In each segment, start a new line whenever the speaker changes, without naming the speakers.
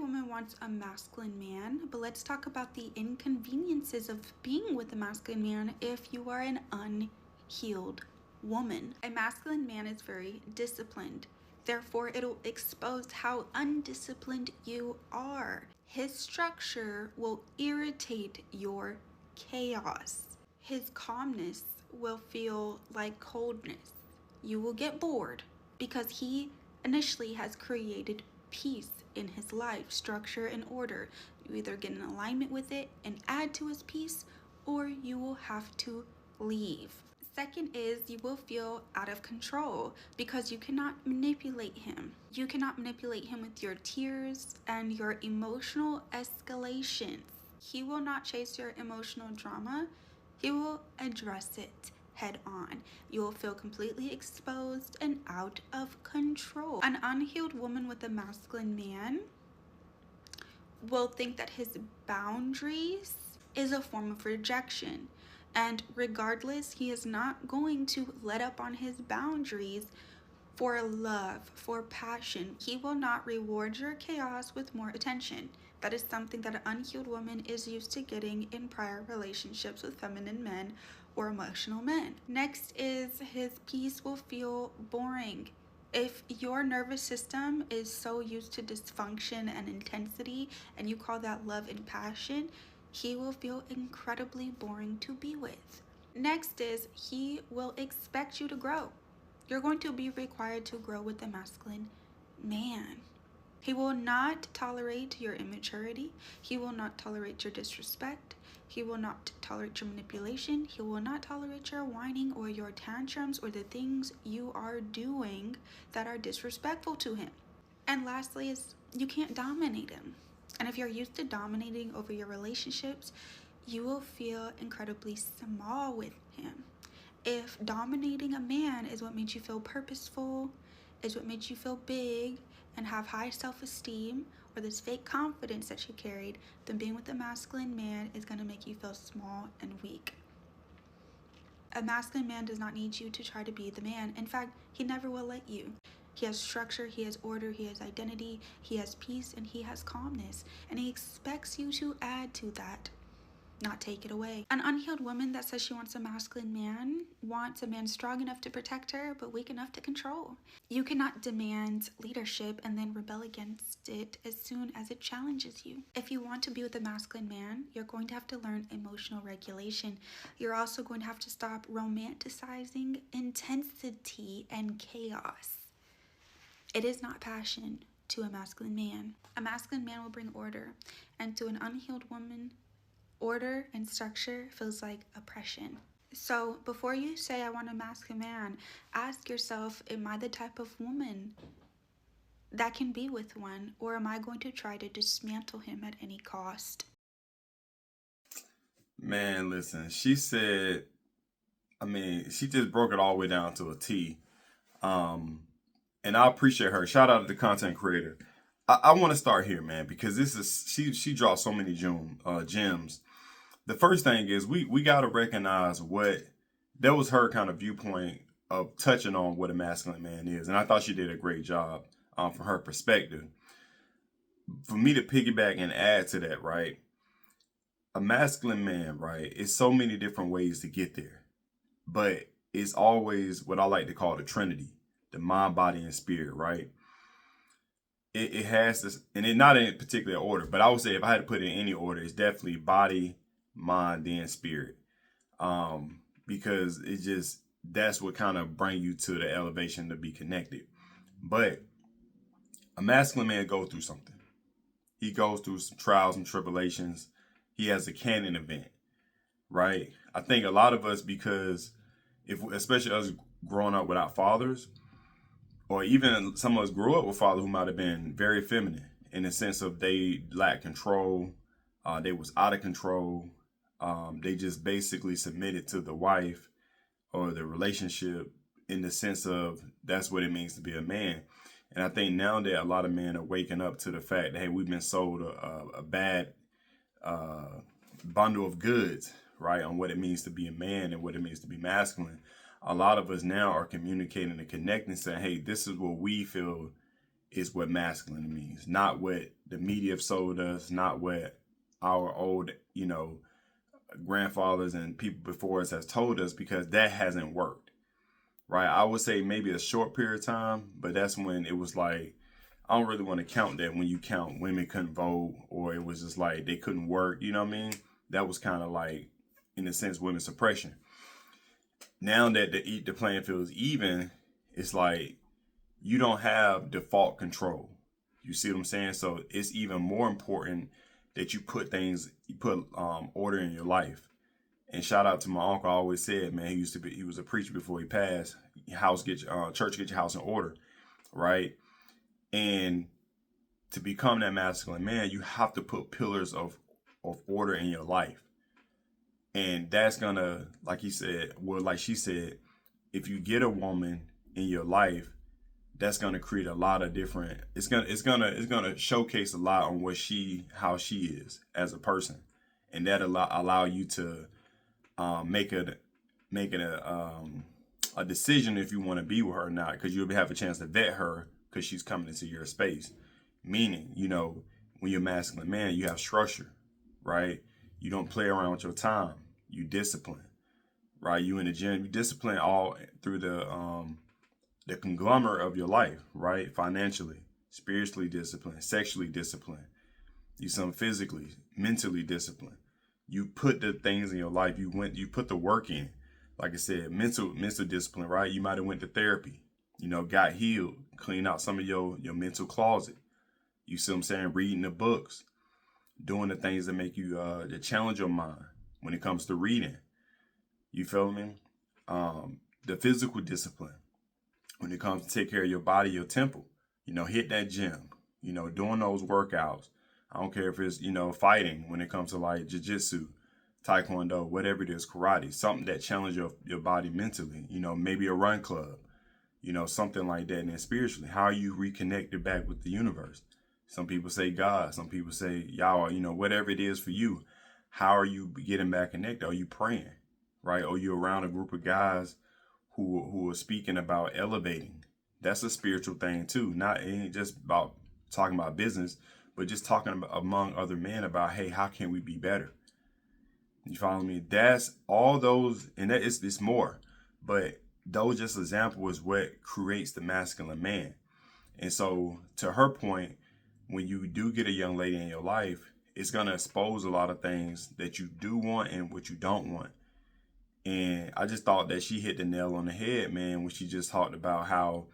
woman wants a masculine man, but let's talk about the inconveniences of being with a masculine man if you are an unhealed woman. A masculine man is very disciplined. Therefore, it'll expose how undisciplined you are. His structure will irritate your chaos. His calmness will feel like coldness. You will get bored because he initially has created peace in his life, structure, and order. You either get in alignment with it and add to his peace, or you will have to leave. Second is you will feel out of control because you cannot manipulate him. You cannot manipulate him with your tears and your emotional escalations. He will not chase your emotional drama. He will address it head on. You will feel completely exposed and out of control. An unhealed woman with a masculine man will think that his boundaries is a form of rejection. And regardless, he is not going to let up on his boundaries for love, for passion. He will not reward your chaos with more attention. That is something that an unhealed woman is used to getting in prior relationships with feminine men or emotional men. Next is his peace will feel boring. If your nervous system is so used to dysfunction and intensity and you call that love and passion, he will feel incredibly boring to be with. Next is he will expect you to grow. You're going to be required to grow with a masculine man. He will not tolerate your immaturity. He will not tolerate your disrespect. He will not tolerate your manipulation. He will not tolerate your whining or your tantrums or the things you are doing that are disrespectful to him. And lastly is you can't dominate him. And if you're used to dominating over your relationships, you will feel incredibly small with him. If dominating a man is what makes you feel purposeful, is what makes you feel big and have high self-esteem, or this fake confidence that you carried, then being with a masculine man is going to make you feel small and weak. A masculine man does not need you to try to be the man. In fact, he never will let you. He has structure, he has order, he has identity, he has peace, and he has calmness. And he expects you to add to that, not take it away. An unhealed woman that says she wants a masculine man wants a man strong enough to protect her but weak enough to control. You cannot demand leadership and then rebel against it as soon as it challenges you. If you want to be with a masculine man, you're going to have to learn emotional regulation. You're also going to have to stop romanticizing intensity and chaos. It is not passion to a masculine man. A masculine man will bring order, and to an unhealed woman, order and structure feels like oppression. So before you say I want a masculine man, ask yourself, am I the type of woman that can be with one, or am I going to try to dismantle him at any cost?
Man, listen, she said, she just broke it all the way down to a T. And I appreciate her. Shout out to the content creator. I want to start here, man, because this is she draws so many gems. The first thing is we got to recognize that was her kind of viewpoint of touching on what a masculine man is. And I thought she did a great job from her perspective. For me to piggyback and add to that, right? A masculine man, right? It's so many different ways to get there. But it's always what I like to call the Trinity, the mind, body, and spirit, right? It has this, and it's not in particular order, but I would say if I had to put it in any order, it's definitely body, mind, then spirit. Because that's what kind of bring you to the elevation to be connected. But a masculine man goes through something. He goes through some trials and tribulations. He has a canon event, right? I think a lot of us, because especially us growing up without fathers, or even some of us grew up with fathers who might have been very feminine in the sense of they lacked control, they was out of control, they just basically submitted to the wife or the relationship in the sense of that's what it means to be a man. And I think now that a lot of men are waking up to the fact that, hey, we've been sold a bad bundle of goods, right, on what it means to be a man and what it means to be masculine. A lot of us now are communicating and connecting, saying, hey, this is what we feel is what masculine means, not what the media have sold us, not what our old, grandfathers and people before us has told us, because that hasn't worked, right? I would say maybe a short period of time, but that's when it was like, I don't really want to count that when you count women couldn't vote, or it was just like they couldn't work, you know what I mean? That was kind of like, in a sense, women's suppression. Now that the playing field is even, it's like you don't have default control. You see what I'm saying? So it's even more important that you put order in your life. And shout out to my uncle. I always said, man, he was a preacher before he passed. Church, get your house in order, right? And to become that masculine man, you have to put pillars of order in your life. And that's gonna, like he said, like she said, if you get a woman in your life, that's gonna create a lot of different. It's gonna showcase a lot on how she is as a person, and that allow you to make a decision if you want to be with her or not, because you'll have a chance to vet her because she's coming into your space. Meaning, when you're a masculine man, you have structure, right? You don't play around with your time. You discipline, right? You in the gym, you discipline all through the conglomerate of your life, right? Financially, spiritually disciplined, sexually disciplined. You some physically, mentally disciplined. You put the things in your life. You put the work in. Like I said, mental discipline, right? You might have went to therapy, got healed, clean out some of your mental closet. You see what I'm saying? Reading the books, doing the things that make you that challenge your mind when it comes to reading. You feel me? The physical discipline when it comes to take care of your body, your temple. Hit that gym. Doing those workouts. I don't care if it's fighting when it comes to like jiu-jitsu, taekwondo, whatever it is, karate, something that challenges your body mentally. Maybe a run club. Something like that. And then spiritually, how are you reconnected back with the universe? Some people say God, some people say Yahweh, whatever it is for you. How are you getting back connected? Are you praying, right? Are you around a group of guys who are speaking about elevating? That's a spiritual thing too. It ain't just about talking about business, but just talking about, among other men, about, hey, how can we be better? You follow me? That's all those, and that is it's more, but those just example is what creates the masculine man. And so to her point, when you do get a young lady in your life, it's going to expose a lot of things that you do want and what you don't want. And I just thought that she hit the nail on the head, man, when she just talked about how,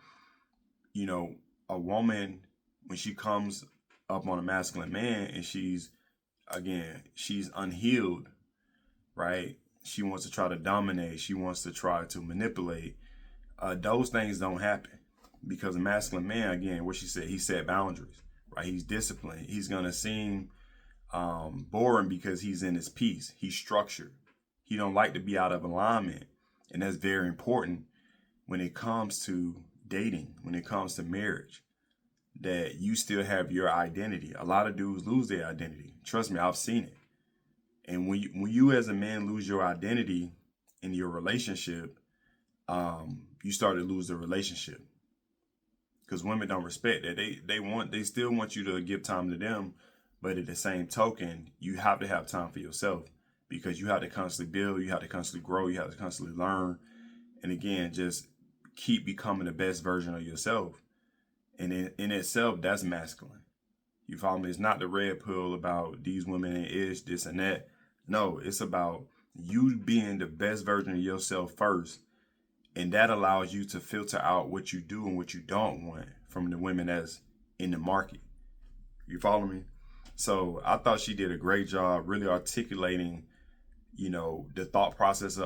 a woman, when she comes up on a masculine man and she's unhealed, right? She wants to try to dominate. She wants to try to manipulate. Those things don't happen, because a masculine man, again, what she said, he set boundaries, right? He's disciplined. He's going to seem boring because he's in his peace. He's structured. He don't like to be out of alignment. And that's very important when it comes to dating, when it comes to marriage, that you still have your identity. A lot of dudes lose their identity. Trust me, I've seen it. And when you as a man lose your identity in your relationship, you start to lose the relationship, because women don't respect that. They still want you to give time to them, but at the same token, you have to have time for yourself, because you have to constantly build, you have to constantly grow, you have to constantly learn, and again, just keep becoming the best version of yourself. And in itself, that's masculine. You follow me? It's not the red pill about these women and ish, this and that. No, it's about you being the best version of yourself first. And that allows you to filter out what you do and what you don't want from the women that's in the market. You follow me? So I thought she did a great job really articulating, the thought process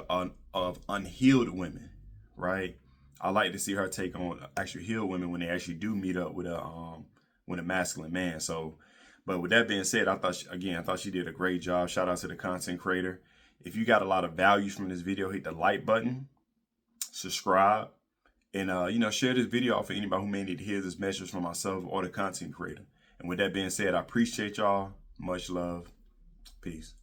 of unhealed women, right? I like to see her take on actually healed women when they actually do meet up with a masculine man. So, but with that being said, I thought she did a great job. Shout out to the content creator. If you got a lot of value from this video, hit the like button, subscribe, and share this video out for anybody who may need to hear this message from myself or the content creator. And with that being said, I appreciate y'all. Much love. Peace.